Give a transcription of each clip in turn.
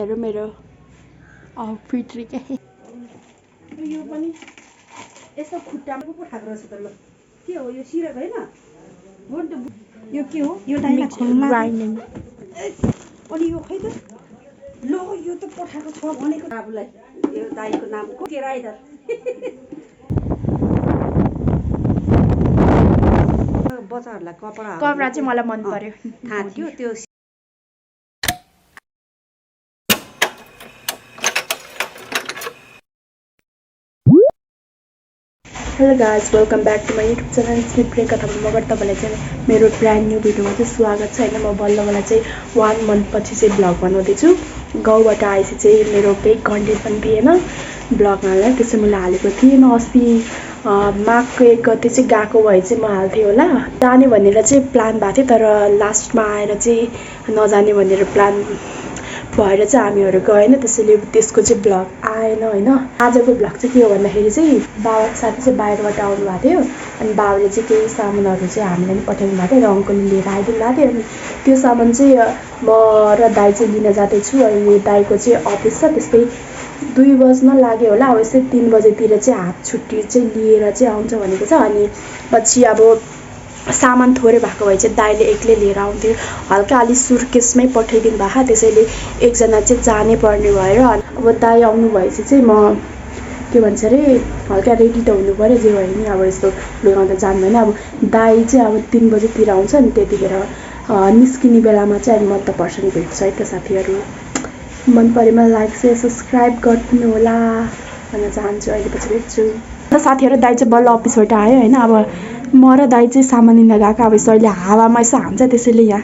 साथीहरु मेरो फिट्री के यो पनि यसो खुट्टामा पो ठाक रहेछ त ल के हो यो सिरक हैन हो नि त यो के हो यो दाइला खोल्ला ग्राइन्डिङ अनि यो खै त ल यो त पठाएको छ भनेको बाबुलाई यो दाइको नाम को के राइदर बच्चाहरुलाई कपडा चाहिँ मलाई मन पर्यो थाहा थियो त्यो hello guys welcome back to my YouTube channel स्लिप प्रियङ्का थापा मगर तपाईँलाई चाहिँ मेरो ब्रान्ड न्यू भिडियोमा चाहिँ स्वागत छ होइन। म बल्ल बल्ल चाहिँ 1 मन्थ पछि चाहिँ ब्लग बनाउँदैछु। गाउँबाट आएपछि चाहिँ मेरो केही कन्टेन्ट पनि थिएन ब्लग हाल्न, त्यसै मैले हालेको थिएन। अस्ति माघको 1 गते चाहिँ गएको भए चाहिँ म हाल्थेँ होला। जाने भनेर चाहिँ प्लान भएको थियो, तर लास्टमा आएर चाहिँ नजाने भनेर प्लान भएर चाहिँ हामीहरू गएन, त्यसैले त्यसको चाहिँ ब्लग आएन होइन। आजको ब्लग चाहिँ के हो भन्दाखेरि चाहिँ बाबाको साथी चाहिँ बाहिरबाट आउनु भएको थियो, अनि बाबाले चाहिँ केही सामानहरू चाहिँ हामीलाई पनि पठाउनु भएको थियो र अङ्कलले लिएर आइदिनु भएको थियो। अनि त्यो सामान चाहिँ म र दाइ चाहिँ लिन जाँदैछु। अहिले दाइको चाहिँ अफिस छ, त्यस्तै 2 बज्न लाग्यो होला। अब यस्तै 3 बजेतिर चाहिँ हाफ छुट्टी चाहिँ लिएर चाहिँ आउँछ भनेको छ। अनि पछि अब सामान थोरै भएको भए चाहिँ दाइले एक्लै लिएर आउँथ्यो। हल्का अलि सुर्केसमै पठाइदिनु भएको, त्यसैले एकजना चाहिँ जानै पर्ने भएर अब दाइ आउनु भएपछि चाहिँ म के भन्छ अरे हल्का रेडी त हुनु पऱ्यो, जे भयो नि अब यस्तो लगाउँदा जान्दैन। अब दाइ चाहिँ अब 3 बजेतिर आउँछ नि, त्यतिखेर निस्किने बेलामा चाहिँ म त पर्सन भेट्छु है त साथीहरू। मन परेमा लाइक चाहिँ सब्सक्राइब गरिदिनु होला भन्न चाहन्छु। अहिले पछि भेट्छु र साथीहरू। दाइ चाहिँ बल्ल अफिसबाट आयो होइन। अब म र दाइ चाहिँ सामान लिन गएको, अब यसो अहिले हावामा यसो हान्छ, त्यसैले यहाँ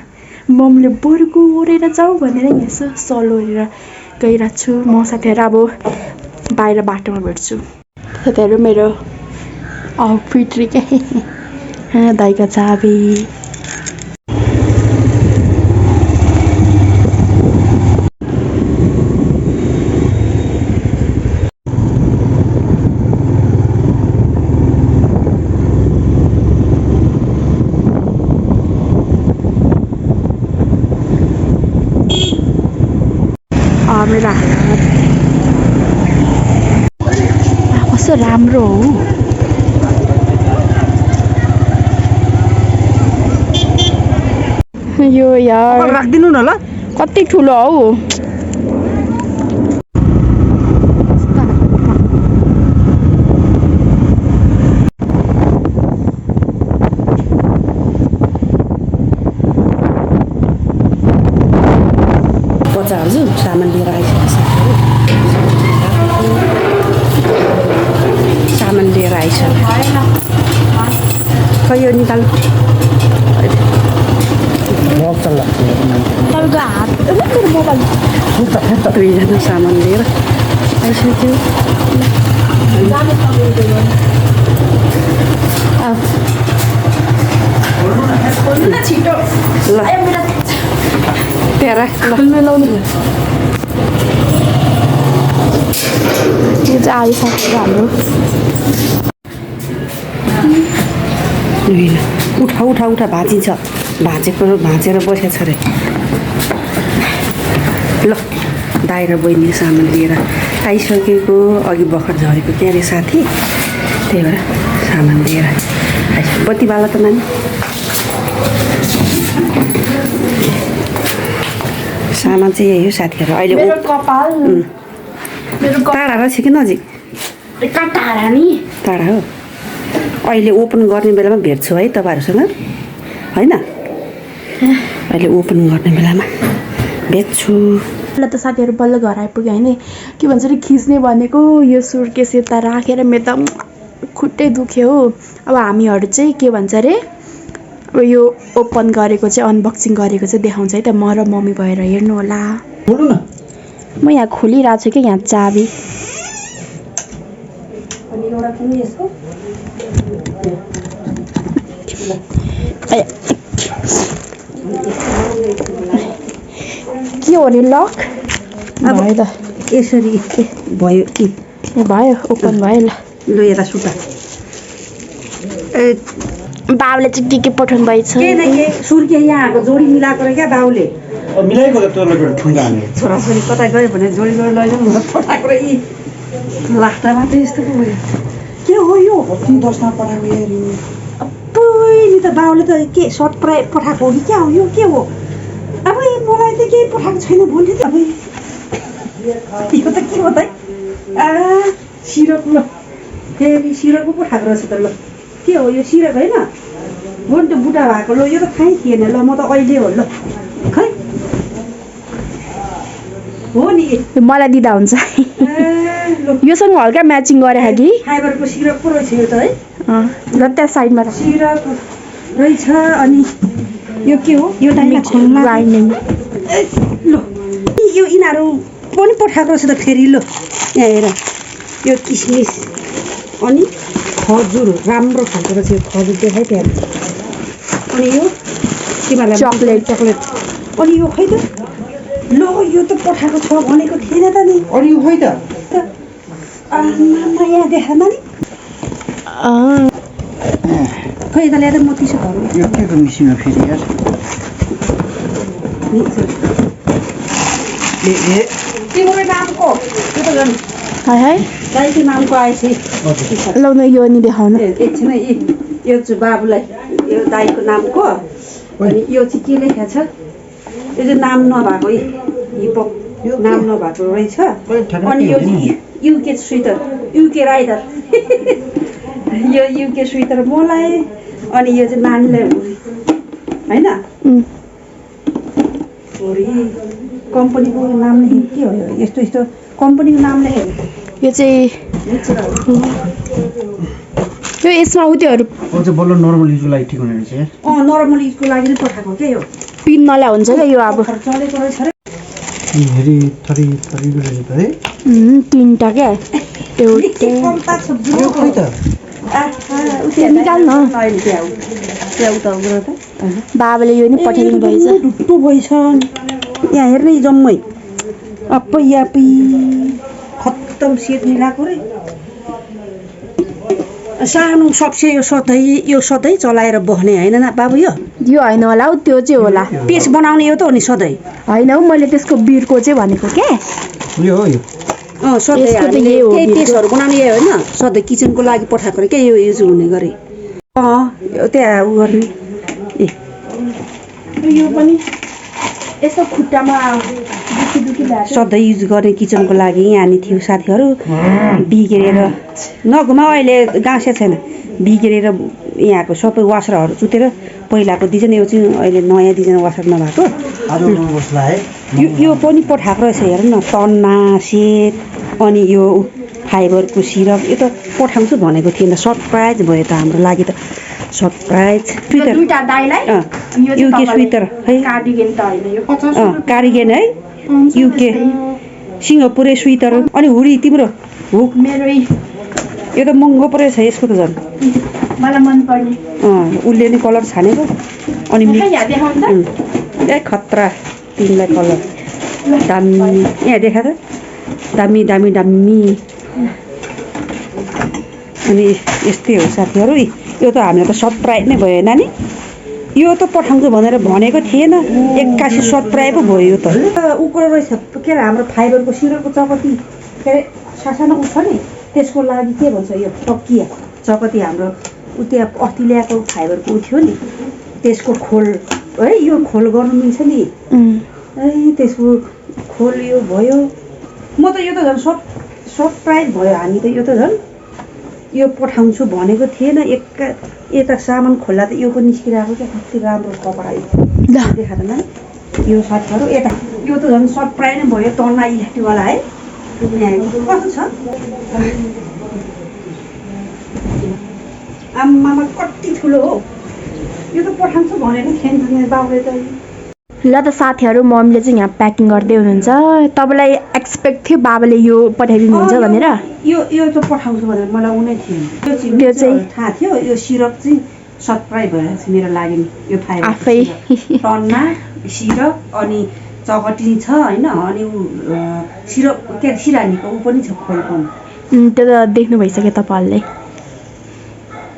मम्मीले बरुको ओरेर जाऊ भनेर यहाँ यसो सल ओरेर गइरहेको छु। म साथीहरू अब बाहिर बाटोमा भेट्छु। साथीहरू मेरो फिट्री के दाइको चाबी मेरो हालत कस्तो राम्रो हो। यो यार राख्दिनु न ल, कति ठुलो हौ। बच्चाहरू सामान लिएर आइसक्यो सामान लिएर आइसक्यो। खै यो निकाल तपाईँको हात मेरो मोबाइल 2जना सामान लिएर आइसक्यो। छिटो ल त्यहाँ राख लाउनु यो चाहिँ आइसक्यो हाम्रो। उठा उठा उठा भाँचिन्छ, भाँचेर बसेको छ अरे। ल दाइ र बहिनी सामान लिएर आइसकेको, अघि भर्खर झरेको क्या अरे साथी, त्यही भएर सामान लिएर आइसक्यो। बत्ती बाला त नानी सामान चाहिँ यही हो साथीहरू। अहिले मेरो कपाल टाढा रहेछ कि नजिक? टाढा नि टाढा हो। अहिले ओपन गर्ने बेलामा भेट्छु है तपाईँहरूसँग होइन, अहिले ओपन गर्ने बेलामा भेट्छु। ल त साथीहरू बल्ल घर आइपुग्यो होइन। के भन्छ अरे खिच्ने भनेको यो सुर्केस यता राखेर मेरो त खुट्टै दुख्यो हो। अब हामीहरू चाहिँ के भन्छ अरे अब यो ओपन गरेको चाहिँ अनबक्सिङ गरेको चाहिँ देखाउँछ है त, म र मम्मी भएर हेर्नु होला। म यहाँ खोलिरहेको छु कि यहाँ चाबी। अनि एउटा कुनै यसको के हो अरे लक भयो त यसरी भयो कि भयो ओपन भयो। ल यता सुता बाबुले चाहिँ के पठाउनु भएछ के न के सुर्के यहाँ आएको जोडी मिलाएको र क्या बाबुले मिलाइको त तँलाई ठुङ्गा हाने छोराछोरी कता गयो भने जोडी जोडी लैजाउँ न पठाएको र यी लास्टामा त यस्तो पो भयो के हो यो कति दसमा पठाएको यार यो नि त बाउले त के सर्ट पठाएको हो कि क्या हो यो के हो अब मलाई त केही पठाएको छैन भोलि त अब यो त के हो त सिरक ल फेरि सिरक पो पठाएको रहेछ त ल के हो यो सिरक होइन हो नि त बुढा भएको ल यो त थाहै थिएन ल म त अहिले हो ल खै हो नि मलाई दिँदा हुन्छ योसँग हल्का म्याचिङ गरेको कि फाइबरको सिरक पो रहेछ यो त है ल त्यहाँ साइडमा राख सिरक रहेछ अनि यो के हो यो ग्राइन्डिङ ल यो यिनीहरू पनि पठाएको रहेछ त फेरि ल यहाँ हेर यो किसमिस अनि खजुर राम्रो खालको रहेछ यो खजुर देखाइ त्यहाँ अनि यो तिमीहरूलाई चक्लेट अनि यो खै त ल यो त पठाएको छ भनेको थिएन त नि अनि यो खोइ त आमा यहाँ देखाएन नि खै यता ल्याएर म तिसो घरमा यो के को मिसिन हो फेरि यार तिम्रो नामको त्यो त झन् है दाइको नामको आएछ ल न यो नि देखाउन एकछिन यो चाहिँ बाबुलाई यो दाइको नामको अनि यो चाहिँ के लेखेको छ यो चाहिँ नाम नभएको हिपक नाम नभएको रहेछ अनि यो चाहिँ युके स्वेटर युके राइडर यो युके स्वेटर मलाई अनि यो चाहिँ नानीलाई होइन कम्पनीको नाम लेखेको के हो यस्तो यस्तो कम्पनीको नाम लेखेको यो चाहिँ यो यसमा उत्योहरू चाहिँ बल्ल नर्मल युजको लागि ठिक हुने रहेछ यार नर्मल युजको लागि नै पठाएको के यो पिन नल्या हुन्छ क्या यो अब चलेको रहेछ अरे हेरी थरी थरीको रहेछ त है तिनवटा क्या एउटा यो खोइ त निकाल न बाबाले यो नि पठाइदिनु भएछ टुट्टो भएछ यहाँ हेर्ने जम्मै अप्पै यापी खत्तम सेट मिलाएको रे सानो सबसे यो सधैँ चलाएर बस्ने होइन न बाबु यो होइन होला हौ त्यो चाहिँ होला पेस्ट बनाउने यो त हो नि सधैँ होइन हौ मैले त्यसको बिर्को चाहिँ भनेको क्या यो हो यो सधैँ हामीले केही पेस्टहरू बनाउने होइन सधैँ किचनको लागि पठाएको रे क्या यो युज हुने गरे त्यहाँ उ गर्ने यो पनि यसो खुट्टामा सधैँ युज गर्ने किचनको लागि यहाँनिर थियो साथीहरू बिग्रेर नघुमा अहिले गाँसे छैन बिग्रेर यहाँको सबै वासरहरू चुतेर पहिलाको डिजाइन यो चाहिँ अहिले नयाँ डिजाइन वासर नभएको यो पनि पठाएको रहेछ हेर न तन्ना सेट अनि यो फाइबरको सिरप यो त पठाउँछु भनेको थिएन सरप्राइज भयो त हाम्रो लागि त सरप्राइज स्वेटर युके स्वेटर है कार्डिगन है युके सिङ्गापुरे स्वेटर अनि हुडी तिम्रो हुक मेरो यो त महँगो पो रहेछ यसको त झन् मलाई मन पर्ने उसले नि कलर छानेको अनि ए खतरा तिमीलाई कलर दामी यहाँ देखा त दामी दामी दामी अनि यस्तै हो साथीहरू यो त हामीलाई त सरप्राइज नै भयो नानी यो त पठाउँछु भनेर भनेको थिएन 81 सरप्राइज पो भयो यो त उको रहेछ के अरे हाम्रो फाइबरको सिरकको चकती के अरे सासानो उठ नि त्यसको लागि के भन्छ यो टकिया चकती हाम्रो उ त्यहाँ अस्ति ल्याएको फाइबरको उ थियो नि त्यसको खोल है यो खोल गर्नु मिल्छ नि है त्यसको खोल यो भयो म त यो त झन् सरप्राइज भयो हामी त यो त झन् यो पठाउँछु भनेको थिएन यता सामान खोल्दा त यो पनि निस्किरहेको क्या कति राम्रो कपडा यो देखाएन यो साथीहरू यता यो त झन् सरप्राइज नै भयो तन्ना इलेक्ट्रिकवाला है कस्तो छ आम्मामा कति ठुलो हो यो त पठाउँछु भनेको थिएन बाबुले त ल त साथीहरू मम्मीले चाहिँ यहाँ प्याकिङ गर्दै हुनुहुन्छ तपाईँलाई एक्सपेक्ट थियो बाबाले यो पठाइदिनुहुन्छ भनेर यो त पठाउँछु भनेर मलाई उनै थिएन त्यो चाहिँ थाहा थियो यो सिरप चाहिँ सरप्राइज भइरहेको छ मेरो लागि यो फाइबर आफै टन्ना सिरप अनि चकटी छ होइन अनि ऊ सिरप के सिरानीको ऊ पनि छ खोल पनि त्यो त देख्नु भइसक्यो तपाईँहरूले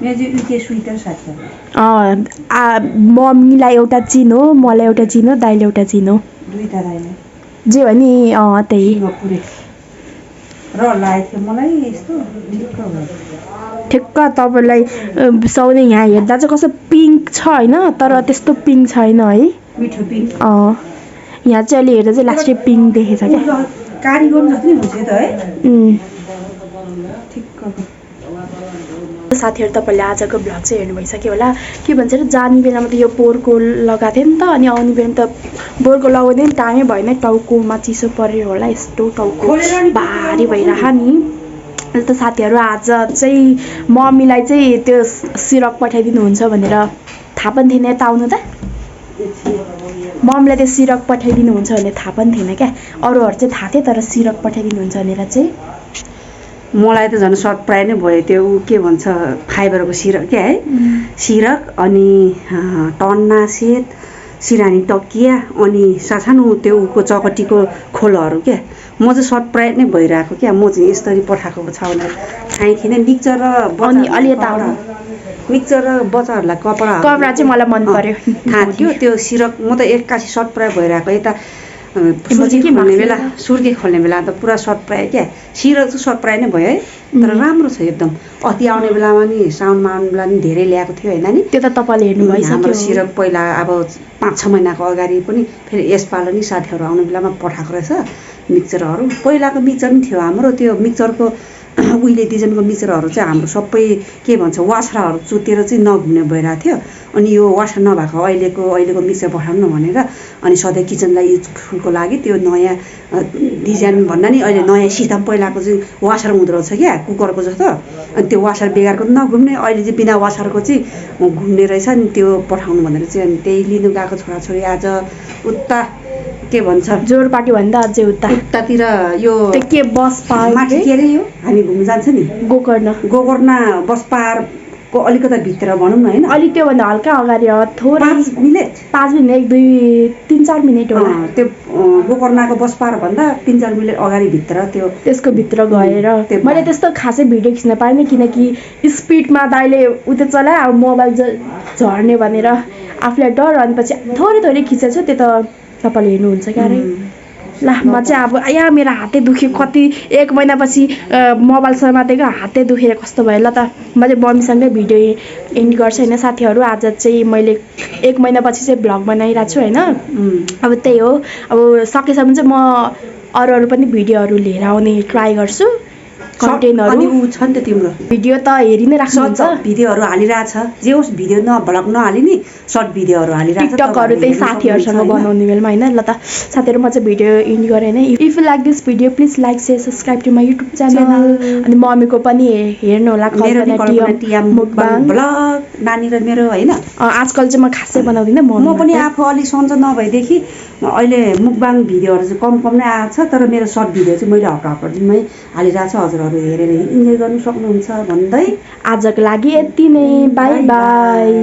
मेरो चाहिँ युके स्वेटर साथीहरू मम्मीलाई एउटा चिनो मलाई एउटा चिनो दाइले एउटा चिनो दुईटा राईले जे हो नि त्यही सिङ्गापुरे र लागेको थियो मलाई यस्तो ठिक्क भयो ठिक्क तपाईँलाई साउने यहाँ हेर्दा चाहिँ कस्तो पिङ्क छ होइन तर त्यस्तो पिङ्क छैन है मिठो पिङ्क यहाँ चाहिँ अहिले हेर्दा चाहिँ लास्टै पिङ्क देखेछ क्या कारिगर जस्तो नि हुन्छ त है ठिक्क साथीहरू तपाईँले आजको भ्लग चाहिँ हेर्नु भइसक्यो होला के भन्छ र जाने बेलामा त यो पोहोरको लगाएको थियो नि त अनि आउने बेलामा त पोहोरको लगाउँदै नि टाइमै भएन टाउकोमा चिसो पऱ्यो होला यस्तो टाउको भारी भइरह नि त साथीहरू आज चाहिँ मम्मीलाई चाहिँ त्यो सिरप पठाइदिनुहुन्छ भनेर थाहा पनि थिएन यता आउनु त मम्मीलाई त्यो सिरप पठाइदिनुहुन्छ भने थाहा पनि थिएन क्या अरूहरू चाहिँ थाहा थियो तर सिरप पठाइदिनुहुन्छ भनेर चाहिँ मलाई त झन् सरप्राइज नै भयो त्यो के भन्छ फाइबरको सिरक क्या है सिरक अनि टन्ना सेट सिरानी टकिया अनि सानो त्यो उको चकटीको खोलहरू क्या म चाहिँ सरप्राइज नै भइरहेको क्या म चाहिँ यसरी पठाएको छ भनेर थाहै थिएन मिक्सचर र अनि अलि यता मिक्सचर र बच्चाहरूलाई कपडा चाहिँ मलाई मन पर्यो थाहा थियो त्यो सिरक म त एक्कासी सरप्राइज भइरहेको यता सुर्के खोल्ने बेला त पुरा सरप्राइज क्या सिरक चाहिँ सरप्राइज नै भयो है तर राम्रो छ एकदम अति आउने बेलामा नि साउनमा आउने बेला नि धेरै ल्याएको थियो होइन नि त्यो त तपाईँले हेर्नु भइसक्यो हाम्रो सिरक पहिला अब 5-6 महिनाको अगाडि पनि फेरि यसपालि नि साथीहरू आउने बेलामा पठाएको रहेछ मिक्सचरहरू पहिलाको मिक्सचर पनि थियो हाम्रो त्यो मिक्सचरको उहिले डिजाइनको मिक्सचरहरू चाहिँ हाम्रो सबै के भन्छ वासराहरू चुतेर चाहिँ नघुम्ने भइरहेको थियो अनि यो वासर नभएको अहिलेको मिक्सचर पठाउनु भनेर अनि सधैँ किचनलाई युजफुलको लागि त्यो नयाँ डिजाइन भन्दा नि अहिले नयाँ सिस्टम पहिलाको चाहिँ वासर हुँदो रहेछ क्या कुकरको जस्तो अनि त्यो वासर बेकारको नघुम्ने अहिले चाहिँ बिना वासरको चाहिँ घुम्ने रहेछ नि त्यो पठाउनु भनेर चाहिँ अनि त्यही लिनु गएको छोराछोरी आज उता के भन्छ जोरपाटी भन्दा अझै उतातिर यो के बस पार माथि के अरे यो हामी घुम्न जान्छ नि गोकर्ण बस पारको अलिकता भित्र भनौँ न होइन अलिक त्योभन्दा हल्का अगाडि थोरै 5 मिनट 1 2 3 4 मिनट होला त्यो गोकर्णको बस पार भन्दा 3-4 मिनट अगाडि भित्र त्यो त्यसको भित्र गएर मैले त्यस्तो खासै भिडियो खिच्न पाइनँ किनकि स्पिडमा त अहिले उतै चलाए अब मोबाइल झर्ने भनेर आफूलाई डर अनि पछि थोरै खिचेको छु त्यो त तपाईँले हेर्नुहुन्छ क्यारे ला म चाहिँ अब यहाँ मेरो हातै दुख्यो कति 1 महिनापछि मोबाइल समातेको हातै दुखेर कस्तो भयो ल त म चाहिँ मम्मीसँगै भिडियो एन्ड गर्छु होइन साथीहरू आज चाहिँ मैले 1 महिनापछि चाहिँ भ्लग बनाइरहेको छु होइन अब त्यही हो अब सकेसम्म चाहिँ म अरू पनि भिडियोहरू लिएर आउने ट्राई गर्छु कन्टेन्टहरू छ नि त तिम्रो भिडियो त हेरि नै राख्नुहुन्छ भिडियोहरू हालिरहेछ जे होस् भिडियो भ्लग नहाली नि सर्ट भिडियोहरू हालिरहेछ टिकटकहरू त्यही साथीहरूसँग बनाउने बेलामा होइन ल त साथीहरू म चाहिँ भिडियो एन्ड गरेँ होइन if you like this video please like share subscribe to my YouTube channel अनि मम्मीको पनि हेर्नु होला भ्लग नानी र मेरो होइन आजकल चाहिँ म खासै बनाउँदिनँ म पनि आफू अलिक सन्चो नभएदेखि अहिले मुकबाङ भिडियोहरू चाहिँ कम नै आएको छ तर मेरो सर्ट भिडियो चाहिँ मैले हप्ता दिनमै हालिरहेको छु हजुरहरू हेरेर इन्जोय गर्नु सक्नुहुन्छ भन्दै आजको लागि यति नै बाई बाई